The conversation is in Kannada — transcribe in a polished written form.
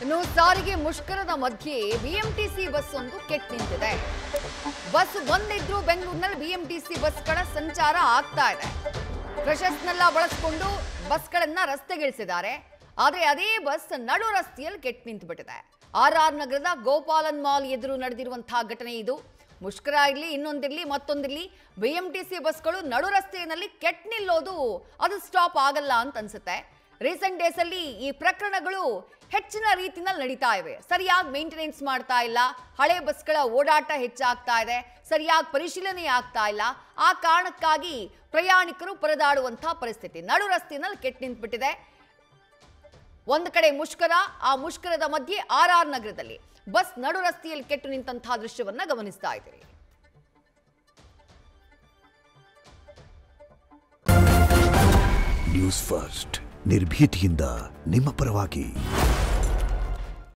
ಇನ್ನು ಸಾರಿಗೆ ಮುಷ್ಕರದ ಮಧ್ಯೆ ಬಿಎಂಟಿಸಿ ಬಸ್ ಒಂದು ಕೆಟ್ಟ ನಿಂತಿದೆ. ಬಸ್ ಬಂದಿದ್ರು ಬೆಂಗಳೂರಿನಲ್ಲಿ ಬಿಎಂಟಿಸಿ ಬಸ್ಗಳ ಸಂಚಾರ ಆಗ್ತಾ ಇದೆ. ಕ್ರಷರ್ಸ್ನೆಲ್ಲ ಬಳಸಿಕೊಂಡು ಬಸ್ಗಳನ್ನ ರಸ್ತೆಗಿಳಿಸಿದ್ದಾರೆ. ಆದರೆ ಅದೇ ಬಸ್ ನಡು ರಸ್ತೆಯಲ್ಲಿ ಕೆಟ್ಟ ನಿಂತುಬಿಟ್ಟಿದೆ. ಆರ್ಆರ್ ನಗರದ ಗೋಪಾಲನ್ ಮಾಲ್ ಎದುರು ನಡೆದಿರುವಂತಹ ಘಟನೆ ಇದು. ಮುಷ್ಕರ ಇರಲಿ, ಇನ್ನೊಂದಿರಲಿ, ಮತ್ತೊಂದಿರಲಿ, ಬಿಎಂಟಿಸಿ ಬಸ್ಗಳು ನಡು ರಸ್ತೆಯಲ್ಲಿ ಕೆಟ್ಟ ನಿಲ್ಲೋದು ಅದು ಸ್ಟಾಪ್ ಆಗಲ್ಲ ಅಂತ ಅನ್ಸುತ್ತೆ. ರೀಸೆಂಟ್ ಡೇಸ್ ಅಲ್ಲಿ ಈ ಪ್ರಕರಣಗಳು ಹೆಚ್ಚಿನ ರೀತಿಯಲ್ಲಿ ನಡೀತಾ ಇವೆ. ಸರಿಯಾಗಿ ಮೇಂಟೆನೆನ್ಸ್ ಮಾಡ್ತಾ ಇಲ್ಲ, ಹಳೆ ಬಸ್ಗಳ ಓಡಾಟ ಹೆಚ್ಚಾಗ್ತಾ ಇದೆ, ಸರಿಯಾಗಿ ಪರಿಶೀಲನೆ ಆಗ್ತಾ ಇಲ್ಲ. ಆ ಕಾರಣಕ್ಕಾಗಿ ಪ್ರಯಾಣಿಕರು ಪರದಾಡುವಂತಹ ಪರಿಸ್ಥಿತಿ ನಡು ರಸ್ತೆಯಲ್ಲಿ ಕೆಟ್ಟ ನಿಂತುಬಿಟ್ಟಿದೆ. ಒಂದು ಕಡೆ ಮುಷ್ಕರ, ಆ ಮುಷ್ಕರದ ಮಧ್ಯೆ ಆರ್ಆರ್ ನಗರದಲ್ಲಿ ಬಸ್ ನಡು ರಸ್ತೆಯಲ್ಲಿ ಕೆಟ್ಟು ನಿಂತಹ ದೃಶ್ಯವನ್ನ ಗಮನಿಸ್ತಾ ಇದ್ದೀರಿ. ನ್ಯೂಸ್ ಫಸ್ಟ್ ನಿರ್ಭೀತಿಯಿಂದ ನಿಮ್ಮ ಪರವಾಗಿ.